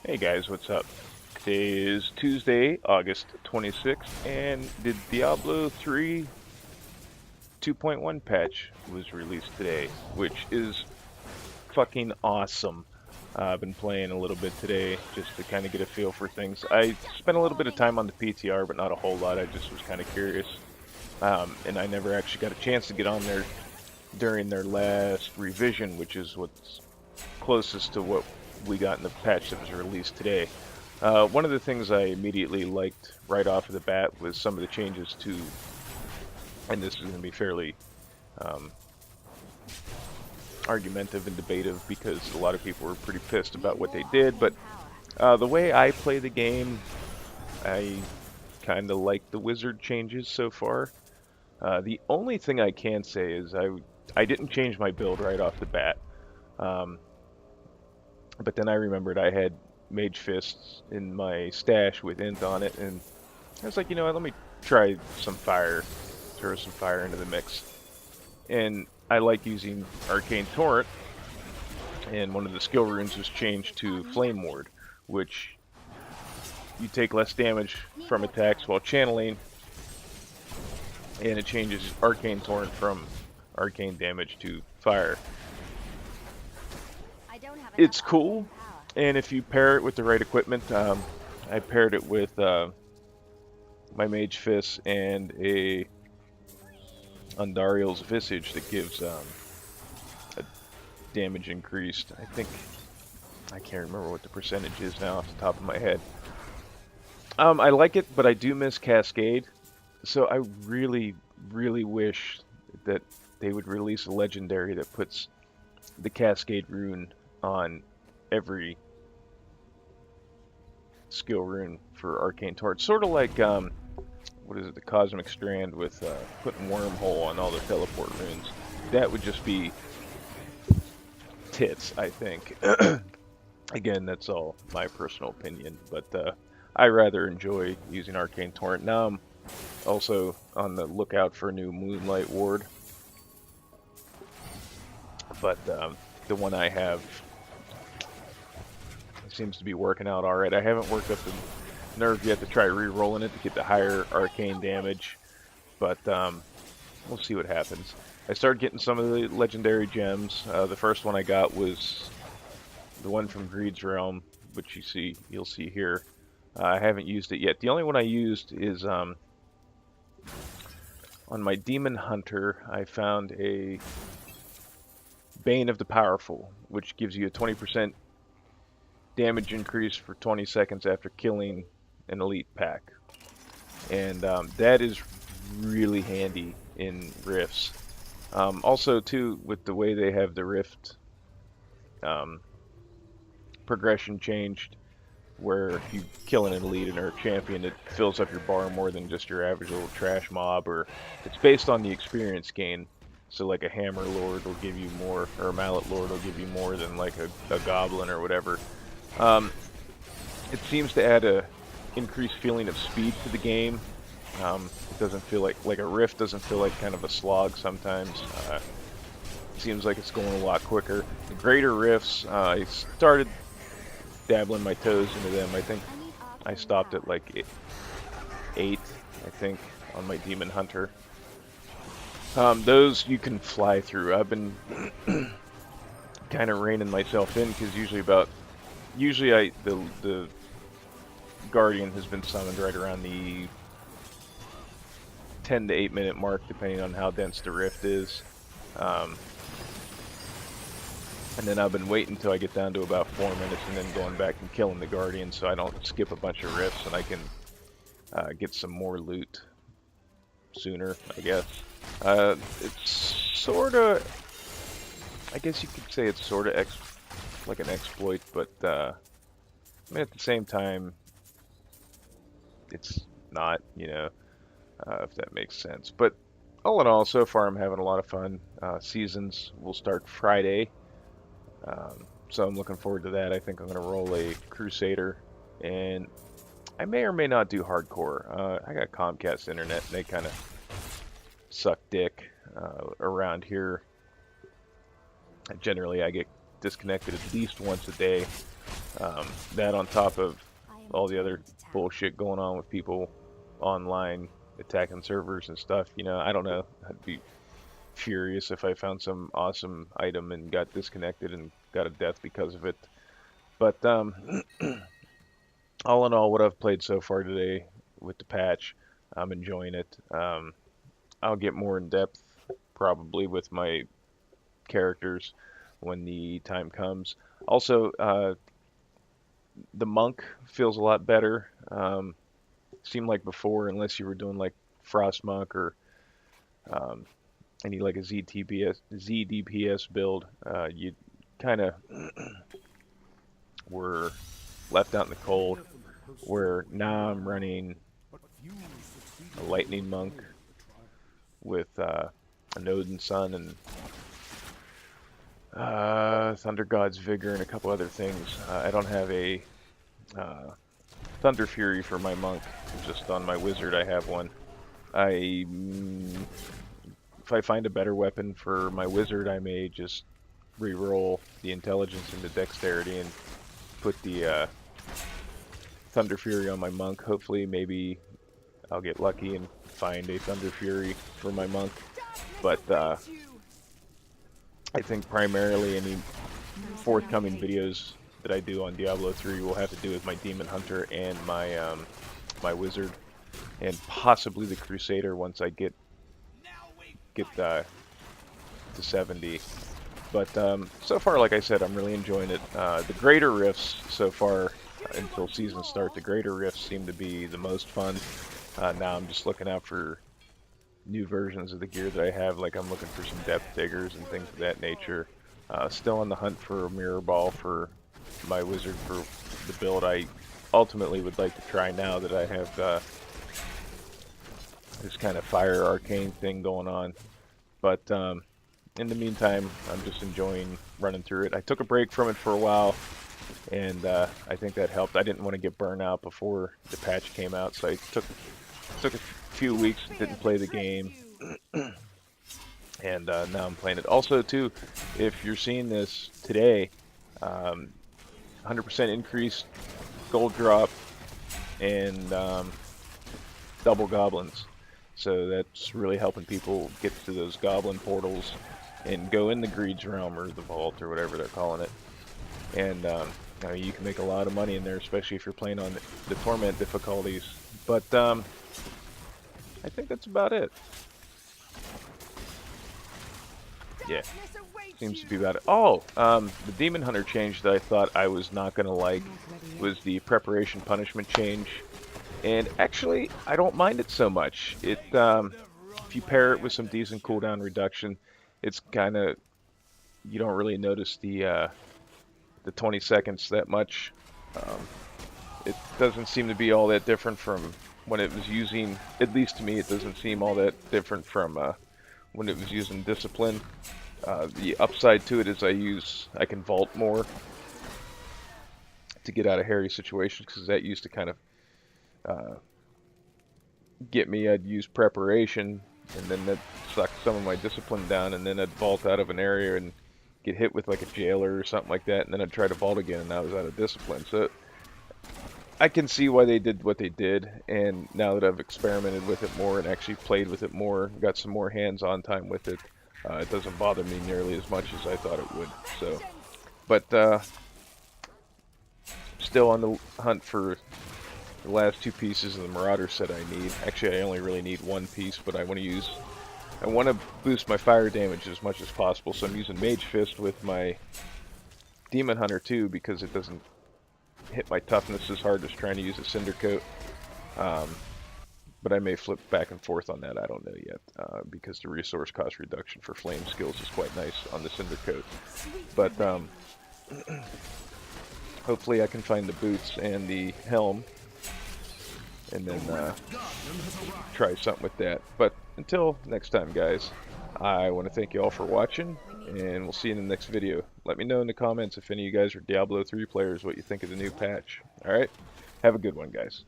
Hey guys, what's up? Today is Tuesday, August 26th, and the Diablo 3 2.1 patch was released today, which is fucking awesome. I've been playing a little bit today just to kind of get a feel for things. I spent a little bit of time on the PTR, but not a whole lot. I just was kind of curious. And I never actually got a chance to get on there during their last revision, which is what's closest to what we got in the patch that was released today. One of the things I immediately liked right off of the bat was some of the changes to, and this is going to be fairly um, argumentative and debative because a lot of people were pretty pissed about what they did, but the way I play the game, I kind of like the wizard changes so far. The only thing I can say is I didn't change my build right off the bat. Um, But then I remembered I had Mage Fists in my stash with Int on it, and I was like, you know what, let me try some fire, throw some fire into the mix. And I like using Arcane Torrent, and one of the skill runes was changed to Flame Ward, which you take less damage from attacks while channeling, and it changes Arcane Torrent from arcane damage to fire. It's cool, and if you pair it with the right equipment, I paired it with my Mage Fist and a Undariel's Visage that gives a damage increased. I can't remember what the percentage is now off the top of my head. I like it, but I do miss Cascade, so I really, really wish that they would release a legendary that puts the Cascade rune on every skill rune for Arcane Torch. Sort of like, what is it, the Cosmic Strand with putting Wormhole on all the teleport runes. That would just be tits, I think. Again, that's all my personal opinion, but I rather enjoy using Arcane Torrent. Now I'm also on the lookout for a new Moonlight Ward, but the one I have seems to be working out alright. I haven't worked up the nerve yet to try re-rolling it to get the higher arcane damage, but we'll see what happens. I started getting some of the legendary gems. The first one I got was the one from Greed's Realm, which you'll see here. I haven't used it yet. The only one I used is on my Demon Hunter. I found a Bane of the Powerful, which gives you a 20% damage increase for 20 seconds after killing an elite pack. And that is really handy in rifts. Also, too, with the way they have the rift progression changed, where if you kill an elite or a champion, it fills up your bar more than just your average little trash mob, or it's based on the experience gain. So like a Hammer Lord will give you more, or a Mallet Lord will give you more than like a Goblin or whatever. It seems to add a increased feeling of speed to the game. It doesn't feel like a rift doesn't feel like kind of a slog sometimes. It seems like it's going a lot quicker. The greater rifts, I started dabbling my toes into them. I think I stopped at like 8, I think, on my Demon Hunter. Those you can fly through. I've been kind of reining myself in because usually the Guardian has been summoned right around the 10 to 8 minute mark, depending on how dense the rift is. And then I've been waiting until I get down to about 4 minutes and then going back and killing the Guardian so I don't skip a bunch of rifts and I can get some more loot sooner, I guess. It's sort of, I guess you could say it's sort of like an exploit, but I mean, at the same time, it's not, if that makes sense. But all in all, so far I'm having a lot of fun. Seasons will start Friday, so I'm looking forward to that. I think I'm going to roll a Crusader, and I may or may not do hardcore. I got Comcast internet, and they kind of suck dick around here. Generally, I get disconnected at least once a day. That on top of all the other bullshit going on with people online attacking servers and stuff, you know, I don't know. I'd be furious if I found some awesome item and got disconnected and got a death because of it. But all in all, what I've played so far today with the patch, I'm enjoying it. I'll get more in depth probably with my characters when the time comes. Also, the monk feels a lot better. Seemed like before, unless you were doing like frost monk or any like a ZDPS build, you kind of were left out in the cold. Where now I'm running a lightning monk with an Odin Sun and Thunder God's Vigor and a couple other things. I don't have a Thunder Fury for my monk. Just on my wizard I have one. If I find a better weapon for my wizard, I may just re-roll the intelligence into dexterity and put the Thunder Fury on my monk. Hopefully, maybe I'll get lucky and find a Thunder Fury for my monk. But I think primarily any forthcoming videos that I do on Diablo 3 will have to do with my Demon Hunter and my my Wizard, and possibly the Crusader once I get to 70. But so far, like I said, I'm really enjoying it. The greater rifts so far, until season start, the greater rifts seem to be the most fun. Now I'm just looking out for new versions of the gear that I have, like I'm looking for some depth diggers and things of that nature. Still on the hunt for a mirror ball for my wizard for the build I ultimately would like to try now that I have this kind of fire arcane thing going on. But in the meantime, I'm just enjoying running through it. I took a break from it for a while, and I think that helped. I didn't want to get burned out before the patch came out, so I took a few weeks, didn't play the game, and now I'm playing it. Also, too, if you're seeing this today, 100% increased gold drop and double goblins. So that's really helping people get to those goblin portals and go in the Greed's Realm or the Vault or whatever they're calling it. And I mean, you can make a lot of money in there, especially if you're playing on the Torment difficulties. But I think that's about it. Yeah, seems to be about it. Oh, the Demon Hunter change that I thought I was not going to like was the Preparation Punishment change. And actually, I don't mind it so much. It, if you pair it with some decent cooldown reduction, it's kind of, you don't really notice the 20 seconds that much. It doesn't seem to be all that different from when it was using, at least to me, it doesn't seem all that different from when it was using Discipline. The upside to it is I can vault more to get out of hairy situations, because that used to kind of get me. I'd use Preparation, and then that sucked some of my Discipline down, and then I'd vault out of an area and get hit with like a jailer or something like that, and then I'd try to vault again, and I was out of Discipline. So I can see why they did what they did, and now that I've experimented with it more and actually played with it more, got some more hands-on time with it, it doesn't bother me nearly as much as I thought it would. So, but still on the hunt for the last two pieces of the Marauder set I need. Actually, I only really need one piece, but I want to boost my fire damage as much as possible, so I'm using Mage Fist with my Demon Hunter too, because it doesn't hit my toughness as hard as trying to use a Cinder Coat. But I may flip back and forth on that, I don't know yet, because the resource cost reduction for flame skills is quite nice on the Cinder Coat. But hopefully I can find the boots and the helm, and then try something with that. But until next time, guys, I want to thank you all for watching, and we'll see you in the next video. Let me know in the comments if any of you guys are Diablo 3 players what you think of the new patch. Alright? Have a good one, guys.